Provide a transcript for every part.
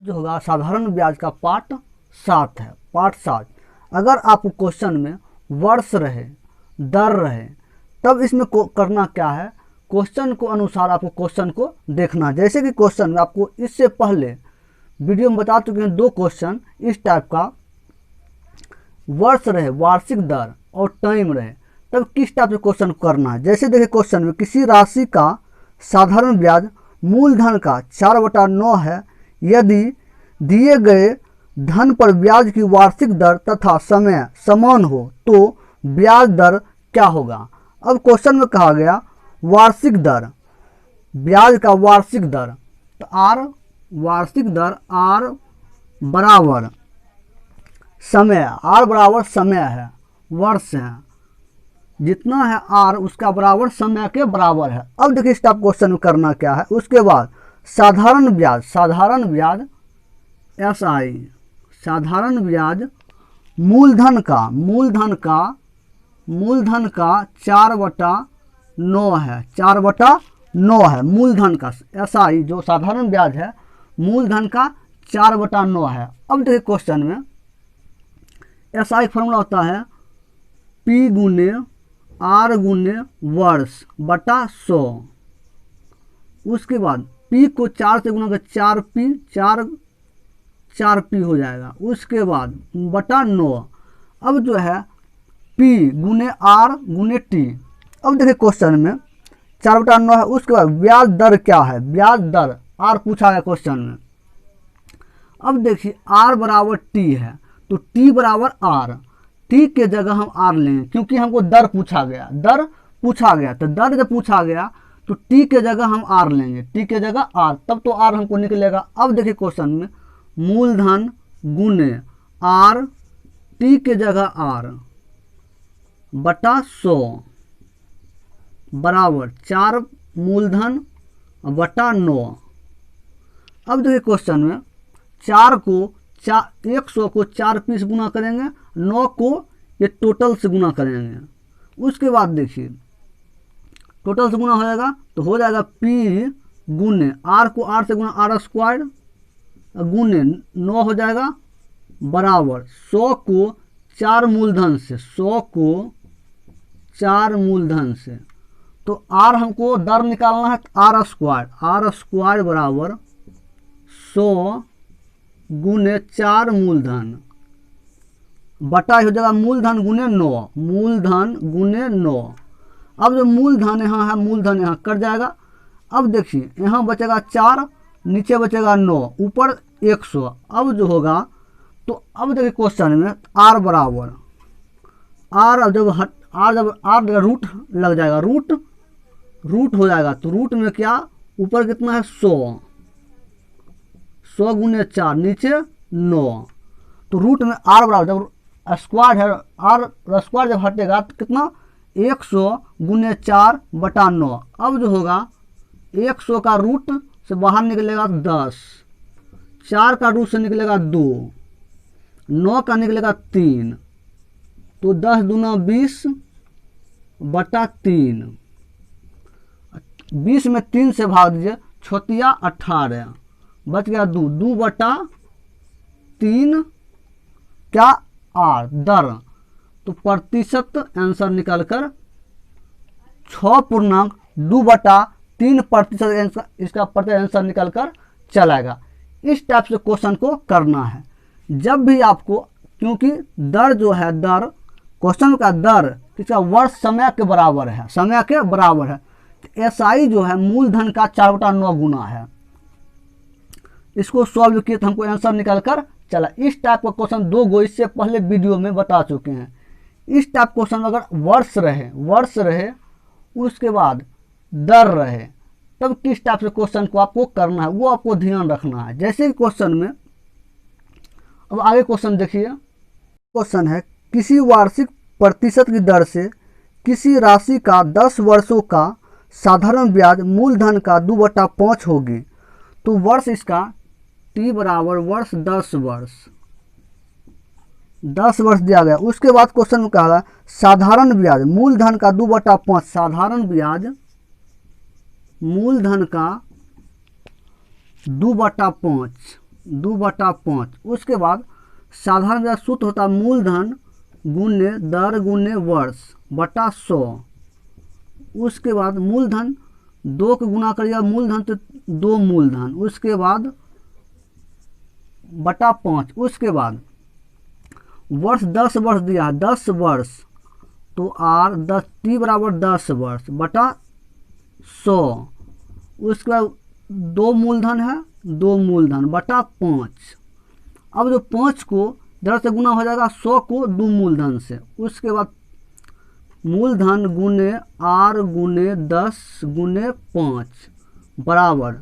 जो होगा साधारण ब्याज का पार्ट 7 है, पार्ट 7। अगर आपको क्वेश्चन में वर्ष रहे, दर रहे, तब इसमें करना क्या है, क्वेश्चन को अनुसार आपको क्वेश्चन को देखना। जैसे कि क्वेश्चन में आपको इससे पहले वीडियो में बता चुके हैं 2 क्वेश्चन इस टाइप का, वर्ष रहे, वार्षिक दर और टाइम रहे, तब किस टाइप से क्वेश्चन करना है। जैसे देखिए क्वेश्चन में किसी राशि का साधारण ब्याज मूलधन का 4/9 है, यदि दिए गए धन पर ब्याज की वार्षिक दर तथा समय समान हो तो ब्याज दर क्या होगा। अब क्वेश्चन में कहा गया वार्षिक दर, ब्याज का वार्षिक दर, तो आर वार्षिक दर, आर बराबर समय, आर बराबर समय है, वर्ष है, जितना है आर उसका बराबर समय के बराबर है। अब देखिए इस टाइप क्वेश्चन में करना क्या है। उसके बाद साधारण ब्याज, साधारण ब्याज SI, साधारण ब्याज मूलधन का 4/9 है, 4/9 है मूलधन का। SI जो साधारण ब्याज है मूलधन का 4/9 है। अब देखिए क्वेश्चन में SI फॉर्मूला होता है P गुने R गुने वर्ष बटा 100। उसके बाद P को 4 से गुना कर 4P हो जाएगा। उसके बाद बटा 9। अब जो है P गुने R गुने T। अब देखिए क्वेश्चन में 4/9 है। उसके बाद ब्याज दर क्या है, ब्याज दर R पूछा है क्वेश्चन में। अब देखिए R बराबर T है तो T बराबर R, T के जगह हम R लेंगे क्योंकि हमको दर पूछा गया, तो दर जब पूछा गया तो T के जगह हम R लेंगे, T के जगह R, तब तो R हमको निकलेगा। अब देखिए क्वेश्चन में मूलधन गुने R, T के जगह R बटा 100 बराबर 4 मूलधन बटा 9। अब देखिए क्वेश्चन में 100 को 4P से गुना करेंगे, 9 को ये टोटल से गुना करेंगे। उसके बाद देखिए टोटल से गुना हो जाएगा तो हो जाएगा P गुने R को R से गुना R² गुने 9 हो जाएगा बराबर 100 को 4 मूलधन से, 100 को 4 मूलधन से, तो R हमको दर निकालना है R² बराबर 100 गुने 4 मूलधन बटा हो जाएगा मूलधन गुने 9, मूलधन गुने 9। अब जो मूलधन यहाँ है, मूलधन यहाँ कट जाएगा। अब देखिए यहाँ बचेगा 4, नीचे बचेगा 9, ऊपर 100। अब जो होगा तो अब देखिए क्वेश्चन में R बराबर R, जब R रूट लग जाएगा, रूट हो जाएगा तो रूट में क्या ऊपर कितना है 100 गुने 4, नीचे 9, तो रूट में R बराबर जब स्क्वायर है, R स्क्वायर जब हटेगा तो कितना 100 गुने 4 बटा 9। अब जो होगा 100 का रूट से बाहर निकलेगा 10, 4 का रूट से निकलेगा 2, 9 का निकलेगा 3, तो 10 दूना 20 बटा 3, 20 में 3 से भाग दीजिए, छोतिया 18, बच गया 2 बटा 3 क्या R दर, तो प्रतिशत आंसर निकलकर 6.2 बटा 3% इसका प्रतिशत आंसर निकलकर चलाएगा। इस टाइप से क्वेश्चन को करना है। जब भी आपको, क्योंकि दर जो है, दर क्वेश्चन का दर इसका वर्ष समय के बराबर है, समय के बराबर है, तो SI जो है मूलधन का 4/9 गुना है। इसको सॉल्व किए तो हमको आंसर निकल कर चला। इस टाइप का क्वेश्चन 2 गो इससे पहले वीडियो में बता चुके हैं। इस टाइप क्वेश्चन अगर वर्ष रहे उसके बाद दर रहे, तब किस टाइप से क्वेश्चन को आपको करना है वो आपको ध्यान रखना है। जैसे कि क्वेश्चन में, अब आगे क्वेश्चन देखिए। क्वेश्चन है किसी वार्षिक प्रतिशत की दर से किसी राशि का 10 वर्षों का साधारण ब्याज मूलधन का 2/5 होगी, तो वर्ष इसका T बराबर वर्ष 10 वर्ष दिया गया। उसके बाद क्वेश्चन में कहा साधारण ब्याज मूलधन का 2/5, साधारण ब्याज मूलधन का 2/5 2/5। उसके बाद साधारण ब्याज सूत्र होता है मूलधन गुने दर गुने वर्ष बटा 100। उसके बाद मूलधन 2 को गुना करिएगा मूलधन तो 2 मूलधन, उसके बाद बटा 5। उसके बाद वर्ष 10 वर्ष दिया है, 10 वर्ष तो आर 10 टी बराबर 10 वर्ष बटा 100। उसके बाद 2 मूलधन है, 2 मूलधन बटा 5। अब जो 5 को 10 से गुना हो जाएगा 100 को 2 मूलधन से। उसके बाद मूलधन गुने आर गुने 10 गुने 5 बराबर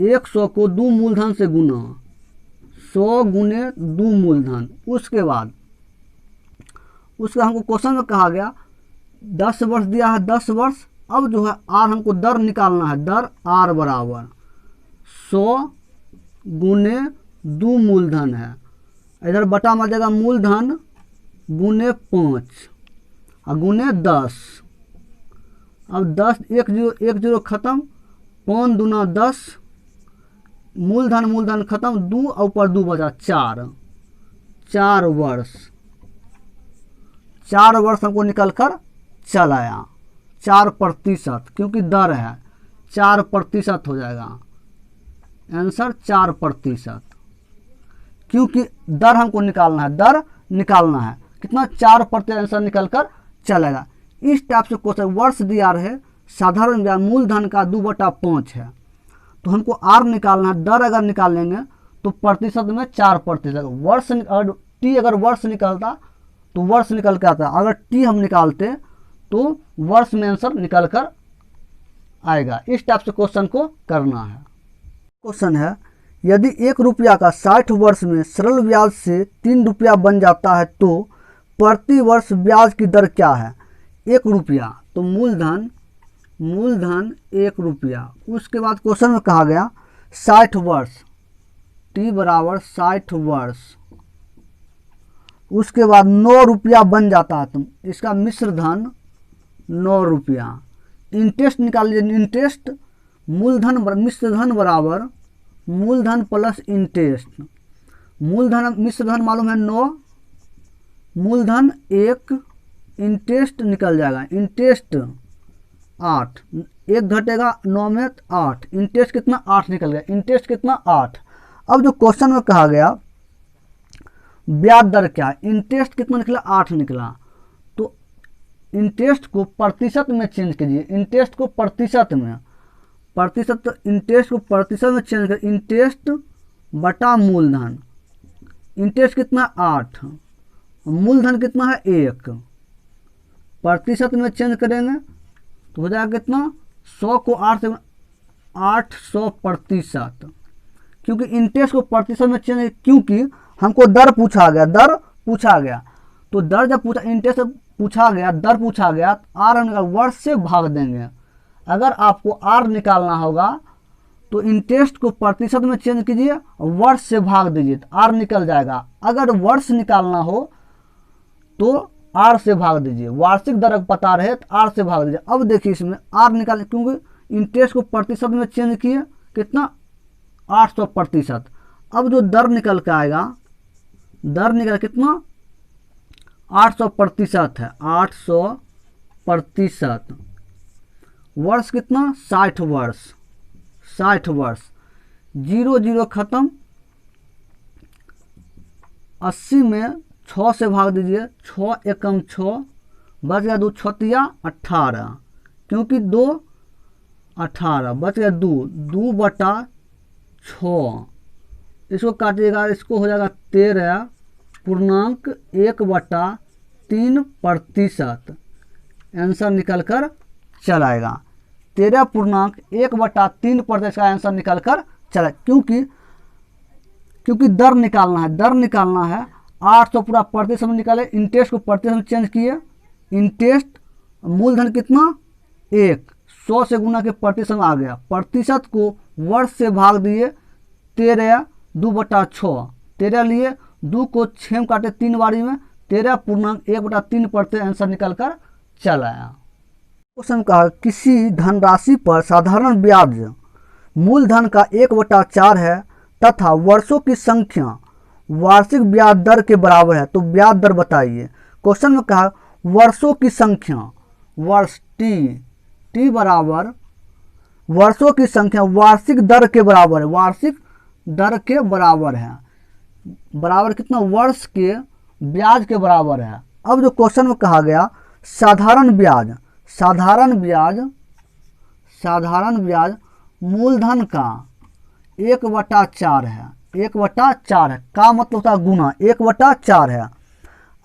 100 को 2 मूलधन से गुना 100 गुने 2 मूलधन। उसके बाद हमको क्वेश्चन में कहा गया 10 वर्ष दिया है, 10 वर्ष। अब जो है आर हमको दर निकालना है, दर आर बराबर 100 गुने 2 मूलधन है, इधर बटा मार जाएगा मूलधन गुने 5 और गुने 10। अब 10 1 0 खत्म, 5 दूना 10, मूलधन खत्म, 2 और ऊपर 2 बचा 4 वर्ष। 4 वर्ष हमको निकल कर चल आया 4%, क्योंकि दर है 4% हो जाएगा आंसर 4%, क्योंकि दर हमको निकालना है, दर निकालना है कितना 4% आंसर निकल कर चलेगा। इस टाइप से क्वेश्चन वर्ष दिया रहे साधारण ब्याज मूलधन का 2/5 है तो हमको आर निकालना है, दर अगर निकालेंगे तो प्रतिशत में 4%। वर्ष अगर टी अगर वर्ष निकलता तो वर्ष निकल के आता, अगर टी हम निकालते तो वर्ष में आंसर निकल कर आएगा। इस टाइप से क्वेश्चन को करना है। क्वेश्चन है यदि 1 रुपया का 60 वर्ष में सरल ब्याज से 3 रुपया बन जाता है तो प्रति वर्ष ब्याज की दर क्या है। 1 रुपया तो मूलधन 1 रुपया। उसके बाद क्वेश्चन में कहा गया 60 वर्ष, टी बराबर 60 वर्ष। उसके बाद 9 रुपया बन जाता है तो इसका मिश्र धन 9 रुपया। इंटरेस्ट निकाल लीजिए, इंटरेस्ट मूलधन मिश्र धन बराबर मूलधन प्लस इंटरेस्ट। मूलधन मिश्र धन मालूम है 9, मूलधन 1, इंटरेस्ट निकल जाएगा, इंटरेस्ट 8, 1 घटेगा 9 में 8, इंटरेस्ट कितना 8 निकल गया, इंटरेस्ट कितना 8। अब जो क्वेश्चन में कहा गया ब्याज दर क्या है, इंटरेस्ट कितना निकला 8 निकला, तो इंटरेस्ट को प्रतिशत में चेंज कीजिए, इंटरेस्ट को प्रतिशत में, प्रतिशत तो इंटरेस्ट को प्रतिशत में चेंज कर, इंटरेस्ट बटा मूलधन, इंटरेस्ट कितना 8, मूलधन कितना है 1, प्रतिशत में चेंज करेंगे तो हो जाएगा कितना 100 को 8 से 800%, क्योंकि इंटरेस्ट को प्रतिशत में चेंज, क्योंकि हमको दर पूछा गया, दर पूछा गया तो दर जब पूछा इंटरेस्ट पूछा गया, दर पूछा गया, आर वर्ष से भाग देंगे। अगर आपको आर निकालना होगा तो इंटरेस्ट को प्रतिशत में चेंज कीजिए, वर्ष से भाग दीजिए तो आर निकल जाएगा। अगर वर्ष निकालना हो तो आर से भाग दीजिए, वार्षिक दर पता रहे तो आर से भाग दीजिए। अब देखिए इसमें आर निकालें, क्योंकि इंटरेस्ट को प्रतिशत में चेंज किए कितना 800%। अब जो दर निकल के आएगा, दर निकल कितना 800% है, 800%। वर्ष कितना 60 वर्ष, 60 वर्ष, 0 0 खत्म, 80 में 6 से भाग दीजिए, 6 एकम 6, बच गया 2 छतिया 18, क्योंकि 2 18 बच गया 2 बटा 6, इसको काटिएगा, इसको हो जाएगा 13.1/3%। आंसर निकल कर चल आएगा 13.1/3% का आंसर निकल कर चला, क्योंकि दर निकालना है, दर निकालना है। 800 पूरा प्रतिशत में निकाले, इंटरेस्ट को प्रतिशत में चेंज किए, इंटरेस्ट मूलधन कितना 1, 100 से गुना के प्रतिशत में आ गया, प्रतिशत को वर्ष से भाग दिए, 13 2/6, 13 लिए, 2 को 6 में काटे 3 बारी में, 13.1/3% आंसर निकल कर चल आया। क्वेश्चन का किसी धनराशि पर साधारण ब्याज मूलधन का 1/4 है तथा वर्षों की संख्या वार्षिक ब्याज दर के बराबर है तो ब्याज दर बताइए। क्वेश्चन में कहा वर्षों की संख्या, वर्ष टी बराबर वर्षों की संख्या वार्षिक दर के बराबर है, वार्षिक दर के बराबर है, बराबर कितना, वर्ष के ब्याज के बराबर है। अब जो क्वेश्चन में कहा गया साधारण ब्याज, साधारण ब्याज मूलधन का 1/4 है, 1/4 है, का मतलब होता है गुना, 1/4 है।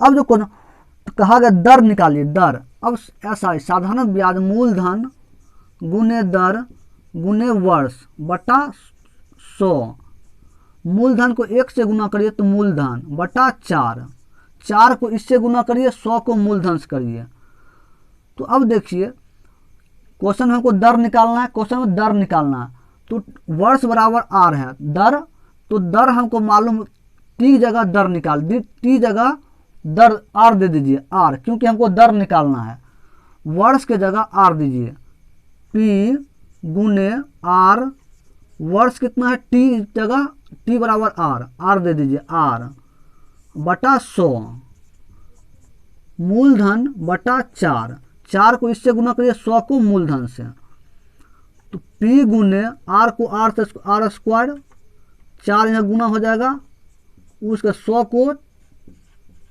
अब जो कहा गया दर निकालिए, दर, अब ऐसा है साधारण ब्याज मूलधन गुने दर गुने वर्ष बटा 100, मूलधन को 1 से गुना करिए तो मूलधन बटा 4, 4 को इससे गुना करिए, 100 को मूलधन से करिए। तो अब देखिए क्वेश्चन में हमको दर निकालना है, क्वेश्चन में दर निकालना है तो वर्ष बराबर आर है, दर, तो दर हमको मालूम, टी जगह दर निकाल दी, टी जगह दर आर दे दीजिए, आर, क्योंकि हमको दर निकालना है, वर्ष के जगह आर दीजिए, पी गुने आर, वर्ष कितना है, टी जगह टी बराबर आर दे दीजिए, आर बटा 100, मूलधन बटा 4, 4 को इससे गुना करिए, 100 को मूलधन से, तो पी गुने आर को आर से आर स्क्वायर, 4 यहाँ गुना हो जाएगा, उसके 100 को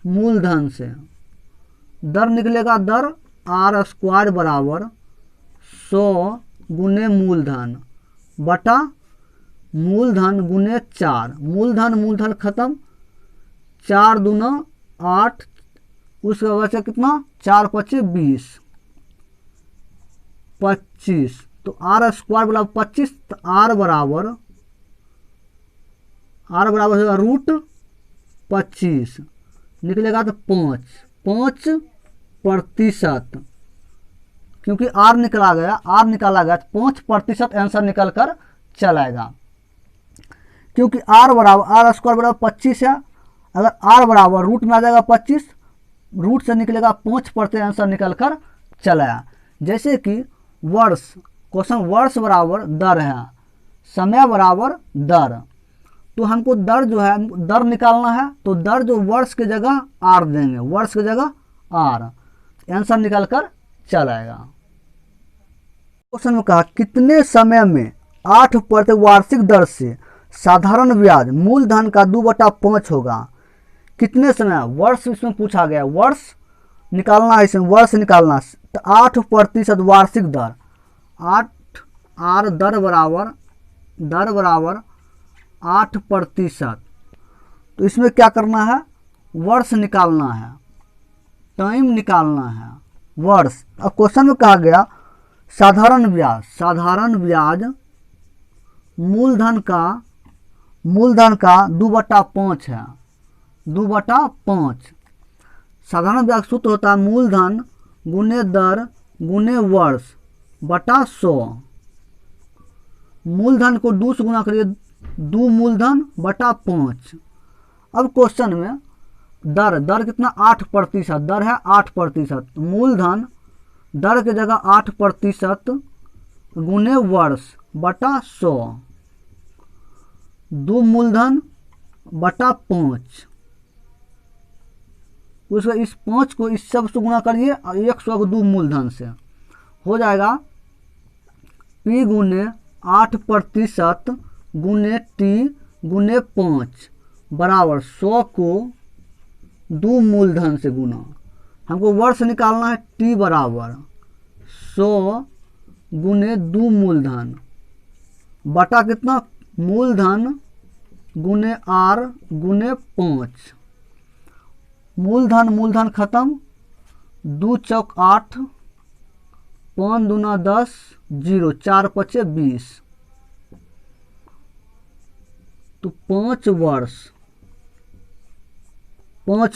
मूलधन से, दर निकलेगा, दर आर स्क्वायर बराबर 100 गुने मूलधन बटा मूलधन गुने 4, मूलधन खत्म, 4 दूना 8, उसके वजह से कितना, 4 × 5 = 25, तो आर स्क्वायर बराबर 25, तो आर बराबर होगा √25, निकलेगा तो 5%, क्योंकि आर निकाला गया तो 5% आंसर निकल कर चलाएगा, क्योंकि आर स्क्वायर बराबर 25 है, अगर आर बराबर रूट में आ जाएगा 25, रूट से निकलेगा 5% आंसर निकल कर चलाया। जैसे कि वर्ष, क्वेश्चन वर्ष बराबर दर है, समय बराबर दर, तो हमको दर जो है दर निकालना है, तो दर जो वर्ष के जगह आर देंगे, वर्ष के जगह आर, आंसर निकल कर चलाएगा। क्वेश्चन में कहा कितने समय में 8% वार्षिक दर से साधारण ब्याज मूलधन का 2/5 होगा, कितने समय, वर्ष इसमें पूछा गया, वर्ष निकालना है, इसमें वर्ष निकालना, तो 8% वार्षिक दर, 8 आर दर बराबर 8%, तो इसमें क्या करना है, वर्ष निकालना है, टाइम निकालना है, वर्ष। अब क्वेश्चन में कहा गया साधारण ब्याज मूलधन का 2/5 है, 2/5, साधारण ब्याज सूत्र होता है मूलधन गुने दर गुने वर्ष बटा 100, मूलधन को 2 से गुना करिए, 2 मूलधन बटा 5। अब क्वेश्चन में दर कितना, 8%, दर है 8%, मूलधन दर के जगह 8% गुने वर्ष बटा 100, 2 मूलधन बटा 5, उसका इस 5 को इस सब से गुना करिए और 100 को 2 मूलधन से, हो जाएगा P गुने 8% गुने T गुने 5 बराबर 100 को 2 मूलधन से गुना, हमको वर्ष निकालना है, T बराबर 100 गुने 2 मूलधन बटा कितना, मूलधन गुने R गुने 5, मूलधन खत्म, 2 चौक 8, 5 दूना 10, 0, 4 × 5 = 20, तो 5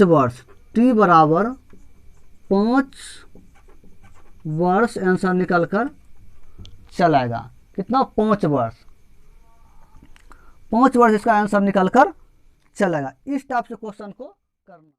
वर्ष, T बराबर 5 वर्ष आंसर निकल कर चलाएगा, कितना, 5 वर्ष इसका आंसर निकल कर चलेगा। इस टाइप से क्वेश्चन को करना।